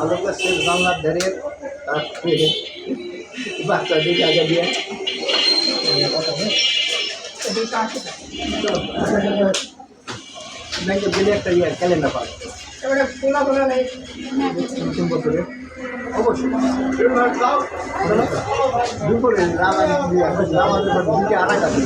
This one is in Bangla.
আলু শেষ বাংলার ধারে বাচ্চা দিকে আগে দিয়ে ব্যাংকে দিলে একটা ইয়ে ক্যালেন্ডার পাবে বছরে অবশ্যই দুপুরে দিকে আড়াই কাছে